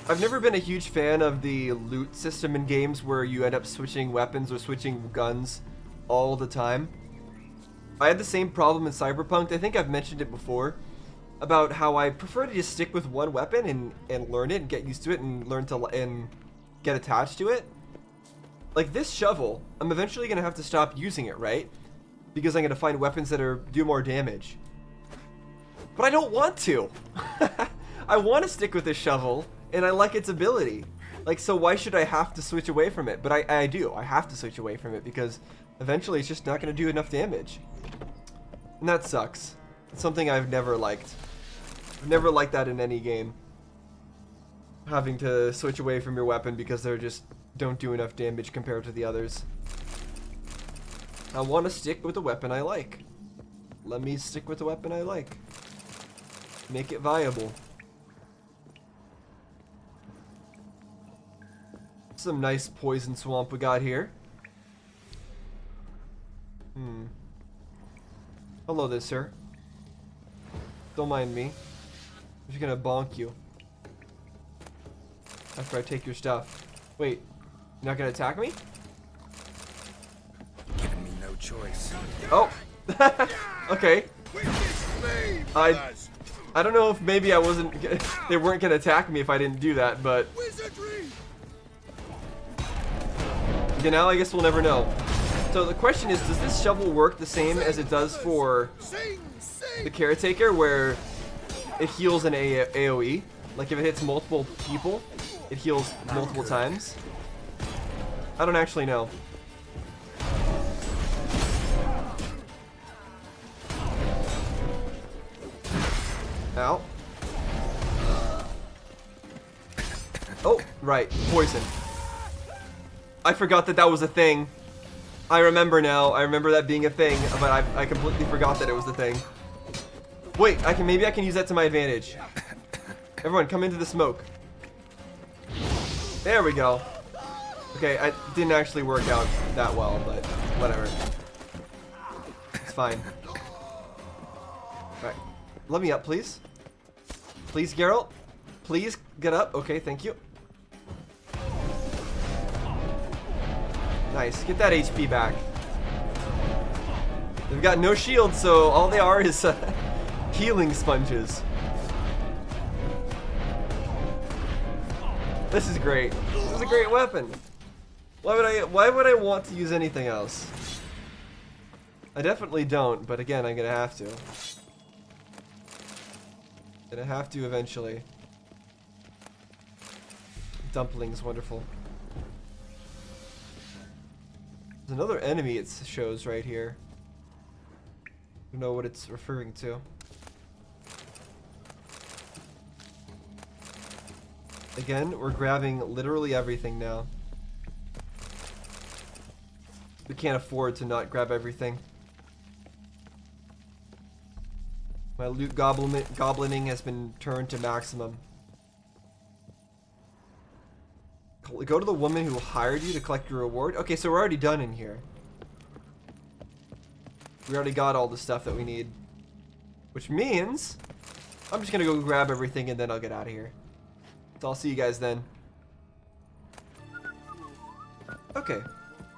I've never been a huge fan of the loot system in games where you end up switching weapons or switching guns all the time. I had the same problem in Cyberpunk. I think I've mentioned it before about how I prefer to just stick with one weapon and learn it and get used to it and learn to and get attached to it. Like this shovel, I'm eventually gonna have to stop using it, right? Because I'm gonna find weapons that do more damage. But I don't want to. I want to stick with this shovel, and I like its ability. Like, so why should I have to switch away from it? But I do. I have to switch away from it because eventually it's just not gonna do enough damage. And that sucks. It's something I've never liked. I've never liked that in any game. Having to switch away from your weapon because they're just don't do enough damage compared to the others. I want to stick with the weapon I like. Let me stick with the weapon I like. Make it viable. Some nice poison swamp we got here. Hello there, sir. Don't mind me. I'm just gonna bonk you. after I take your stuff. Wait, you're not gonna attack me? Giving me no choice. Oh, okay. I don't know if maybe I wasn't. They weren't gonna attack me if I didn't do that, but you know, I guess we'll never know. So the question is, does this shovel work the same as it does for the caretaker, where it heals an AOE? Like if it hits multiple people, it heals multiple times? I don't actually know. Ow. Oh, right. Poison. I forgot that that was a thing. I remember now. I remember that being a thing, but I completely forgot that it was the thing. Wait, maybe I can use that to my advantage. Everyone, come into the smoke. There we go. Okay, it didn't actually work out that well, but whatever. It's fine. Alright. Let me up, please. Please, Geralt. Please get up. Okay, thank you. Nice. Get that HP back. They've got no shield, so all they are is healing sponges. This is great. This is a great weapon. Why would I want to use anything else? I definitely don't, but again, I'm gonna have to. Gonna have to eventually. Dumplings, wonderful. There's another enemy it shows right here. I don't know what it's referring to. Again, we're grabbing literally everything now. We can't afford to not grab everything. My loot goblining has been turned to maximum. Go to the woman who hired you to collect your reward. Okay, so we're already done in here. We already got all the stuff that we need. Which means I'm just gonna go grab everything and then I'll get out of here. So I'll see you guys then. Okay.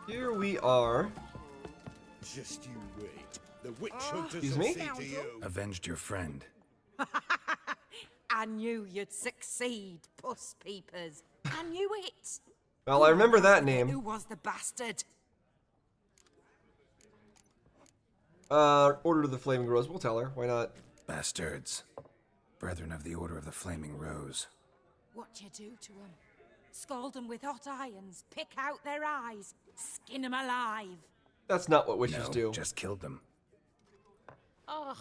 Here we are. Just you wait. The witch hunters Excuse will me? see to you. Avenged your friend. I knew you'd succeed, puss peepers. I knew it. Well, I remember that Who name. was the bastard? Order of the Flaming Rose. We'll tell her. Why not? Bastards. Brethren of the Order of the Flaming Rose. What you do to them? Scald them with hot irons, pick out their eyes, skin them alive. That's not what witches No, do. just killed them. Oh,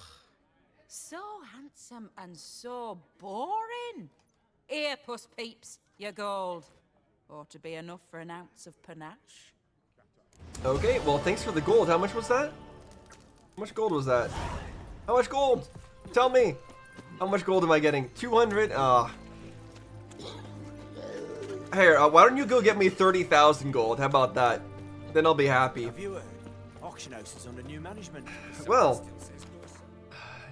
so handsome and so boring. Here, puss peeps, your gold. Ought to be enough for an ounce of panache. Okay, well, thanks for the gold. How much was that? How much gold was that? How much gold? Tell me. How much gold am I getting? 200? Here, why don't you go get me 30,000 gold? How about that? Then I'll be happy. Have you heard? Auction house is under new management. Well,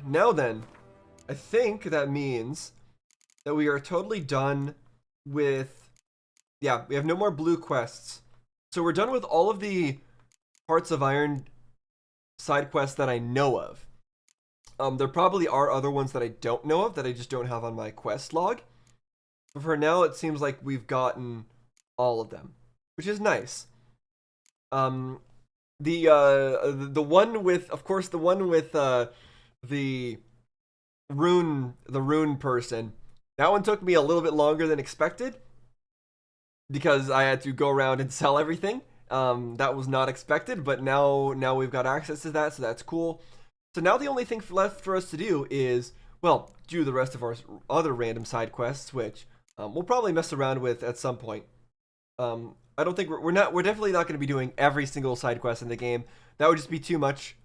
now then, I think that means that we are totally done with... Yeah, we have no more blue quests. So we're done with all of the Hearts of Iron side quests that I know of. There probably are other ones that I don't know of that I just don't have on my quest log. But for now, it seems like we've gotten all of them, which is nice. The one with, of course, the one with the rune person. That one took me a little bit longer than expected because I had to go around and sell everything. That was not expected, but now we've got access to that, so that's cool. So now the only thing left for us to do is, well, do the rest of our other random side quests, which we'll probably mess around with at some point. I don't think we're definitely not going to be doing every single side quest in the game. That would just be too much.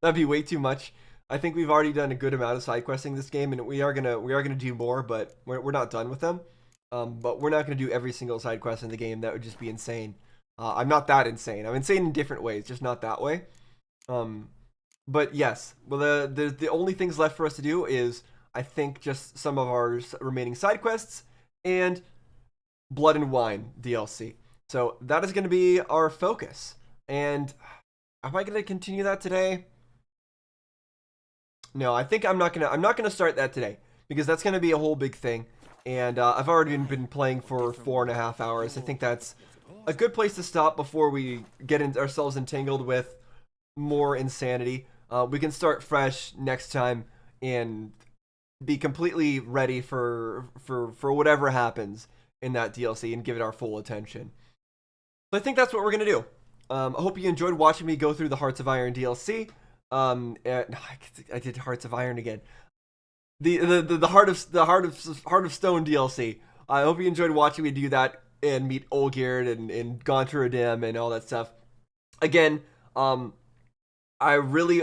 That'd be way too much. I think we've already done a good amount of side questing this game, and we are gonna do more, but we're not done with them. But we're not gonna do every single side quest in the game. That would just be insane. I'm not that insane. I'm insane in different ways, just not that way. But yes, well, the only things left for us to do is, I think, just some of our remaining side quests and Blood and Wine DLC. So that is going to be our focus. And am I going to continue that today? No, I think I'm not gonna start that today because that's gonna be a whole big thing. And I've already been playing for 4.5 hours. I think that's a good place to stop before we get ourselves entangled with more insanity. We can start fresh next time and be completely ready for whatever happens in that DLC and give it our full attention. So I think that's what we're gonna do. I hope you enjoyed watching me go through the Hearts of Iron DLC. I did Hearts of Iron again. The Heart of Stone DLC. I hope you enjoyed watching me do that and meet Olgierd and Gontur Adim and all that stuff. Again, I really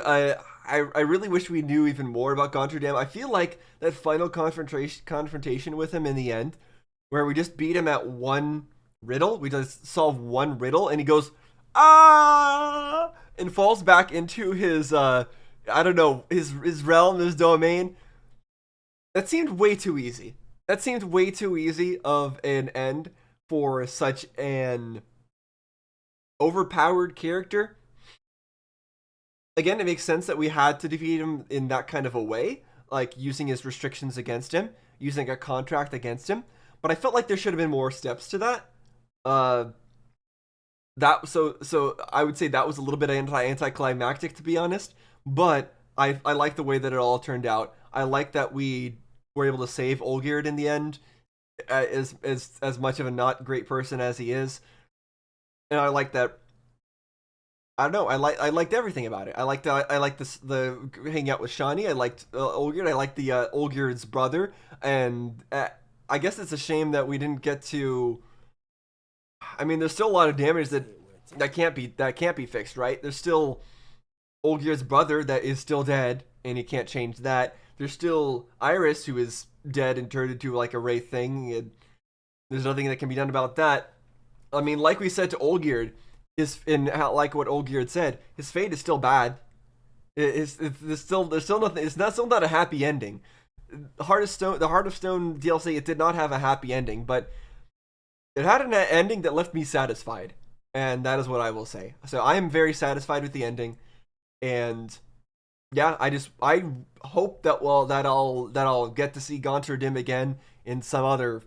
wish we knew even more about Gontur Adim. I feel like that final confrontation with him in the end, where we just beat him at one riddle, we just solve one riddle, and he goes, ah, and falls back into his I don't know, his realm, his domain. That seemed way too easy. That seemed way too easy of an end for such an overpowered character. Again, it makes sense that we had to defeat him in that kind of a way, like using his restrictions against him, using a contract against him. But I felt like there should have been more steps to that. So I would say that was a little bit anticlimactic, to be honest, but I like the way that it all turned out. I like that we were able to save Olgierd in the end, as much of a not great person as he is, and I like that. I don't know. I liked everything about it. I liked the hanging out with Shani. I liked Olgierd. I liked the Olgierd's brother, and I guess it's a shame that we didn't get to. I mean, there's still a lot of damage that can't be fixed, right? There's still Olgierd's brother that is still dead, and he can't change that. There's still Iris, who is dead and turned into like a wraith thing, and there's nothing that can be done about that. I mean, like we said to Olgierd, like what Olgierd said, his fate is still bad. There's still nothing. It's still not a happy ending. The Heart of Stone DLC, it did not have a happy ending, but it had an ending that left me satisfied, and that is what I will say. So I am very satisfied with the ending, and yeah, I hope that I'll get to see Gontur Adim again in some other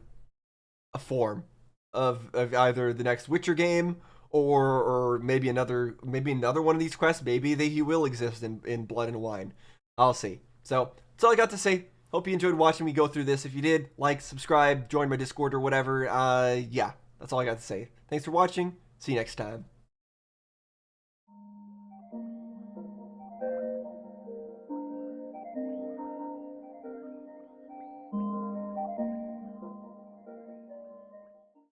form of either the next Witcher game or maybe another one of these quests. Maybe he will exist in Blood and Wine. I'll see. So that's all I got to say. Hope you enjoyed watching me go through this. If you did, like, subscribe, join my Discord or whatever. Yeah, that's all I got to say. Thanks for watching. See you next time.